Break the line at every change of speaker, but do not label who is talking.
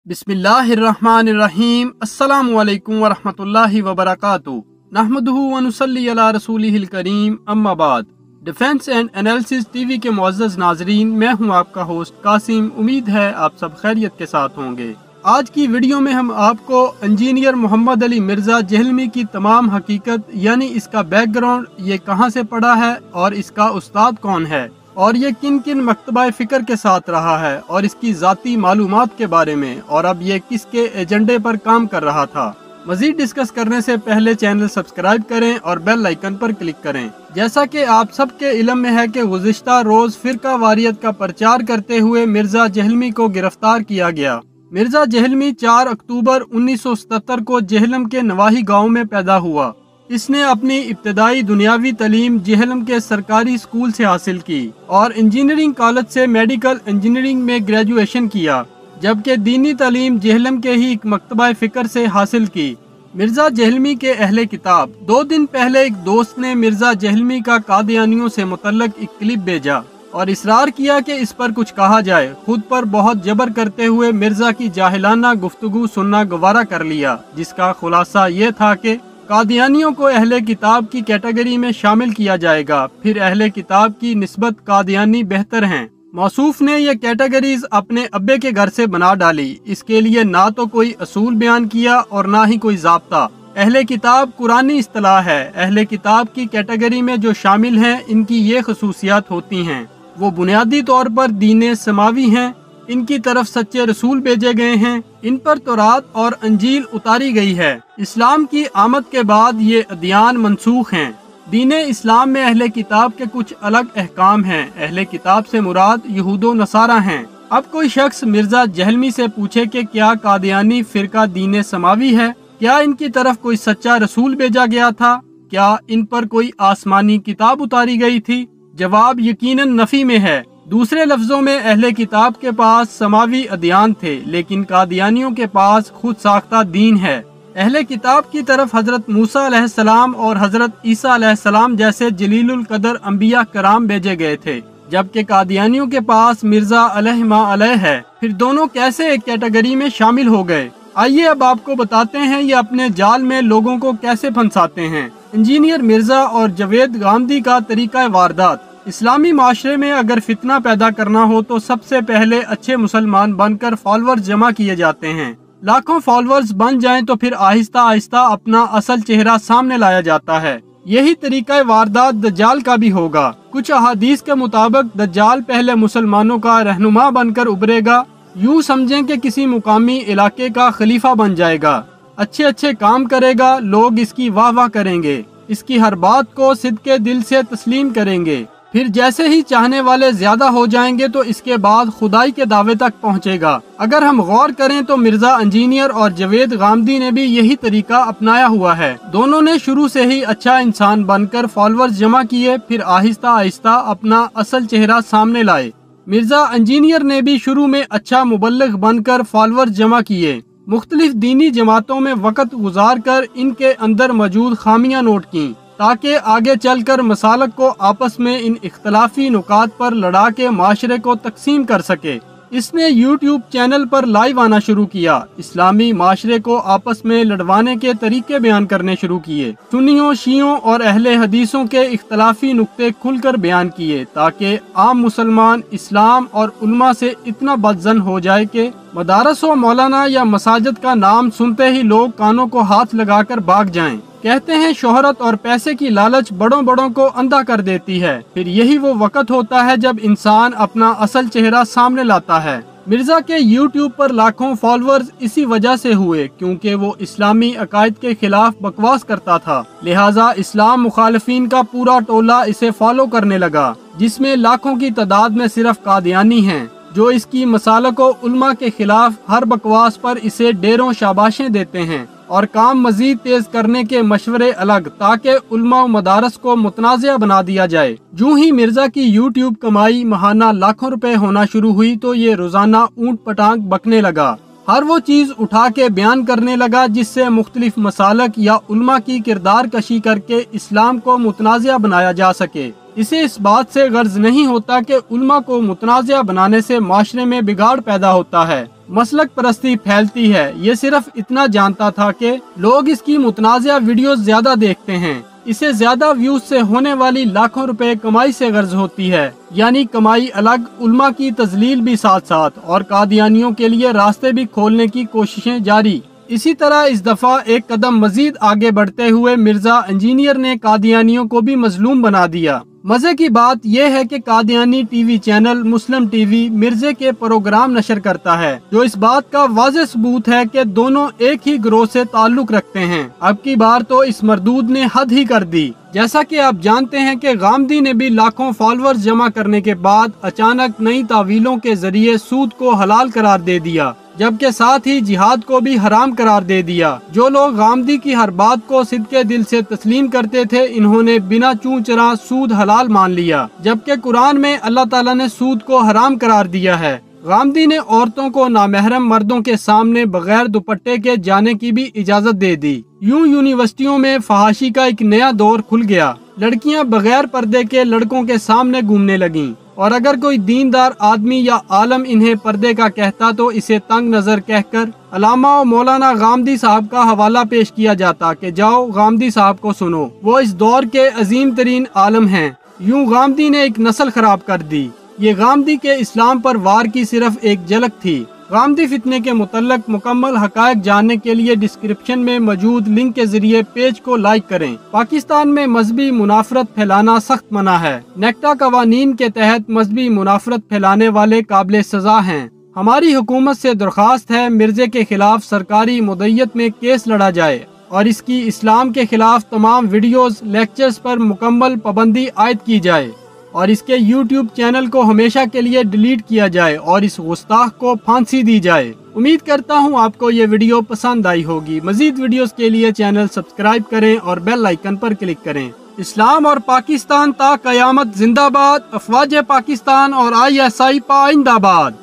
बिस्मिल्लाहिर्रहमानिर्रहीम। अस्सलामु अलैकुम वरहमतुल्लाहि वबरकातुहू। नहमदुहु व नुसल्ली अला रसूलिहिल करीम, अम्मा बाद। डिफेंस एंड एनालिसिस टीवी के मुअज़्ज़ज़ नाज़रीन, मैं हूं आपका होस्ट कासिम। उम्मीद है आप सब खैरियत के साथ होंगे। आज की वीडियो में हम आपको इंजीनियर मोहम्मद अली मिर्ज़ा जहलमी की तमाम हकीकत यानी इसका बैकग्राउंड, ये कहां से पढ़ा है और इसका उस्ताद कौन है और ये किन किन मकतबा फ़िक्र के साथ रहा है और इसकी ज़ाती मालूमात के बारे में, और अब ये किसके एजेंडे पर काम कर रहा था। मजीद डिस्कस करने से पहले चैनल सब्सक्राइब करें और बेल आइकन पर क्लिक करें। जैसा कि आप सबके इल्म में है कि गुज़िश्ता रोज फ़िरका वारियत का प्रचार करते हुए मिर्ज़ा जहलमी को गिरफ्तार किया गया। मिर्ज़ा जहलमी 4 अक्टूबर 1977 को जेहलम के नवाही गाँव में पैदा हुआ। इसने अपनी इब्तदाई दुनियावी तालीम जेहलम के सरकारी स्कूल से हासिल की और इंजीनियरिंग कॉलेज से मेडिकल इंजीनियरिंग में ग्रेजुएशन किया, जबकि दीनी तालीम जेहलम के ही एक मकतबा फ़िक्र से हासिल की। मिर्ज़ा जहलमी के अहले किताब 2 दिन पहले एक दोस्त ने मिर्ज़ा जहलमी का कादियानियों से मुतल्लक एक क्लिप भेजा और इसरार किया कि इस पर कुछ कहा जाए। खुद पर बहुत जबर करते हुए मिर्ज़ा की जाहिलाना गुफ्तगू सुनना गवारा कर लिया, जिसका खुलासा ये था कि कादियानियों को अहले किताब की कैटेगरी में शामिल किया जाएगा, फिर अहले किताब की निस्बत कादियानी बेहतर हैं। मौसूफ ने यह कैटेगरीज अपने अब्बे के घर से बना डाली। इसके लिए ना तो कोई असूल बयान किया और ना ही कोई ज़ाब्ता। अहले किताब कुरानी इस्तिलाह है। अहले किताब की कैटेगरी में जो शामिल हैं, इनकी ये खसूसियात होती हैं। वो बुनियादी तौर पर दीन समावी हैं, इनकी तरफ सच्चे रसूल भेजे गए हैं, इन पर तौरात और अंजील उतारी गई है। इस्लाम की आमद के बाद ये अदियान मनसूख हैं। दीन इस्लाम में अहले किताब के कुछ अलग अहकाम हैं। अहले किताब से मुराद यहूदो नसारा हैं। अब कोई शख्स मिर्ज़ा जहलमी से पूछे कि क्या कादियानी फ़िरका दीन समावी है, क्या इनकी तरफ कोई सच्चा रसूल भेजा गया था, क्या इन पर कोई आसमानी किताब उतारी गई थी? जवाब यकीनन नफी में है। दूसरे लफ्जों में अहले किताब के पास समावी अदियान थे, लेकिन कादियानियों के पास खुद साख्ता दीन है। अहले किताब की तरफ हजरत मूसा अलैहिस्सलाम और हजरत ईसा अलैहिस्सलाम जैसे जलीलुल कदर अंबिया कराम भेजे गए थे, जबकि कादियानियों के पास मिर्जा अलैहिमा अलैह है। फिर दोनों कैसे एक कैटेगरी में शामिल हो गए? आइए अब आपको बताते हैं ये अपने जाल में लोगों को कैसे फंसाते हैं। इंजीनियर मिर्जा और जवेद गामदी का तरीका वारदात। इस्लामी माशरे में अगर फितना पैदा करना हो तो सबसे पहले अच्छे मुसलमान बनकर फॉलोअर्स जमा किए जाते हैं। लाखों फॉलोअर्स बन जाएं तो फिर आहिस्ता आहिस्ता अपना असल चेहरा सामने लाया जाता है। यही तरीका वारदात दज्जाल का भी होगा। कुछ अहादीस के मुताबिक दज्जाल पहले मुसलमानों का रहनुमा बनकर उभरेगा। यूँ समझें कि किसी मुकामी इलाके का खलीफा बन जाएगा, अच्छे अच्छे काम करेगा, लोग इसकी वाह वाह करेंगे, इसकी हर बात को सिद्के दिल से तस्लीम करेंगे। फिर जैसे ही चाहने वाले ज्यादा हो जाएंगे तो इसके बाद खुदाई के दावे तक पहुंचेगा। अगर हम गौर करें तो मिर्जा इंजीनियर और जवेद गामदी ने भी यही तरीका अपनाया हुआ है। दोनों ने शुरू से ही अच्छा इंसान बनकर फॉलोअर्स जमा किए, फिर आहिस्ता आहिस्ता अपना असल चेहरा सामने लाए। मिर्जा इंजीनियर ने भी शुरू में अच्छा मुबल्लिग बनकर फॉलोअर्स जमा किए, मुख्तलिफ दीनी जमातों में वक़्त गुजार कर इनके अंदर मौजूद खामियां नोट की, ताकि आगे चलकर मसालक को आपस में इन इख्तलाफी नुकात पर लड़ा के माशरे को तकसीम कर सके। इसने यूट्यूब चैनल पर लाइव आना शुरू किया, इस्लामी माशरे को आपस में लड़वाने के तरीके बयान करने शुरू किए, सुन्नियों, शियों और अहले हदीसों के इख्तलाफी नुक्ते खुलकर बयान किए, ताकि आम मुसलमान इस्लाम और उल्मा से इतना बदजन हो जाए कि मदारस व मौलाना या मसाजिद का नाम सुनते ही लोग कानों को हाथ लगाकर भाग जाएं। कहते हैं शोहरत और पैसे की लालच बड़ों बड़ों को अंधा कर देती है। फिर यही वो वक्त होता है जब इंसान अपना असल चेहरा सामने लाता है। मिर्जा के यूट्यूब पर लाखों फॉलोअर्स इसी वजह से हुए क्योंकि वो इस्लामी अकायद के खिलाफ बकवास करता था। लिहाजा इस्लाम मुखालिफिन का पूरा टोला इसे फॉलो करने लगा, जिसमें लाखों की तादाद में सिर्फ कादियानी हैं, जो इसकी मसालक व उल्मा के खिलाफ हर बकवास पर इसे ढेरों शाबाशें देते हैं और काम मजीद तेज करने के मशवरे अलग, ताकि उल्मा व मदारस को मुतनाज़िया बना दिया जाए। जो ही मिर्जा की यूट्यूब कमाई महाना लाखों रुपए होना शुरू हुई तो ये रोजाना ऊंट पटांग बकने लगा। हर वो चीज उठा के बयान करने लगा जिससे मुख्तलिफ मसालक या उल्मा की किरदार कशी करके इस्लाम को मुतनाज़िया बनाया जा सके। इसे इस बात से गर्ज नहीं होता कि उल्मा को मुतनाज़िया बनाने से माशरे में बिगाड़ पैदा होता है। मसलक परस्ती फैलती है। ये सिर्फ इतना जानता था कि लोग इसकी मुतनाज़िया वीडियोस ज्यादा देखते हैं। इसे ज्यादा व्यूज से होने वाली लाखों रुपए कमाई से गर्ज होती है, यानी कमाई अलग, उल्मा की तजलील भी साथ साथ, और कादियानियों के लिए रास्ते भी खोलने की कोशिशें जारी। इसी तरह इस दफा एक कदम मजीद आगे बढ़ते हुए मिर्जा इंजीनियर ने कादियानियों को भी मजलूम बना दिया। मजे की बात यह है कि कादियानी टीवी चैनल मुस्लिम टीवी मिर्जे के प्रोग्राम नशर करता है, जो इस बात का वाज़ेह सबूत है कि दोनों एक ही गिरोह से ताल्लुक रखते हैं। अब की बार तो इस मरदूद ने हद ही कर दी। जैसा कि आप जानते हैं कि गामदी ने भी लाखों फॉलोअर्स जमा करने के बाद अचानक नई तावीलों के जरिए सूद को हलाल करार दे दिया, जबकि साथ ही जिहाद को भी हराम करार दे दिया। जो लोग गामदी की हर बात को सिद्के दिल से तस्लीम करते थे, इन्होंने बिना चूं चरा सूद हलाल मान लिया, जबकि कुरान में अल्लाह ताला ने सूद को हराम करार दिया है। गामदी ने औरतों को नामहरम मर्दों के सामने बगैर दुपट्टे के जाने की भी इजाजत दे दी। यूं यूनिवर्सिटियों में फहाशी का एक नया दौर खुल गया। लड़कियां बगैर पर्दे के लड़कों के सामने घूमने लगीं, और अगर कोई दीनदार आदमी या आलम इन्हें पर्दे का कहता तो इसे तंग नजर कहकर अल्लामा और मौलाना गामदी साहब का हवाला पेश किया जाता कि जाओ गामदी साहब को सुनो, वो इस दौर के अजीम तरीन आलम हैं। यूं गामदी ने एक नस्ल खराब कर दी। ये गामदी के इस्लाम पर वार की सिर्फ एक झलक थी। गामदी फितने के मुतल्लक मुकम्मल हकायक जानने के लिए डिस्क्रिप्शन में मौजूद लिंक के जरिए पेज को लाइक करें। पाकिस्तान में मजहबी मुनाफरत फैलाना सख्त मना है। नेक्टा कवानीन के तहत मजहबी मुनाफरत फैलाने वाले काबिल सजा हैं। हमारी हुकूमत से दरख्वास्त है मिर्जे के खिलाफ सरकारी मुद्दत में केस लड़ा जाए और इसकी इस्लाम के खिलाफ तमाम वीडियोस लेक्चर्स पर मुकम्मल पाबंदी आयद की जाए और इसके YouTube चैनल को हमेशा के लिए डिलीट किया जाए और इस गुस्ताख को फांसी दी जाए। उम्मीद करता हूँ आपको ये वीडियो पसंद आई होगी। मजीद वीडियोस के लिए चैनल सब्सक्राइब करें और बेल आइकन पर क्लिक करें। इस्लाम और पाकिस्तान ता कयामत जिंदाबाद। अफवाज पाकिस्तान और ISI पाइंदाबाद।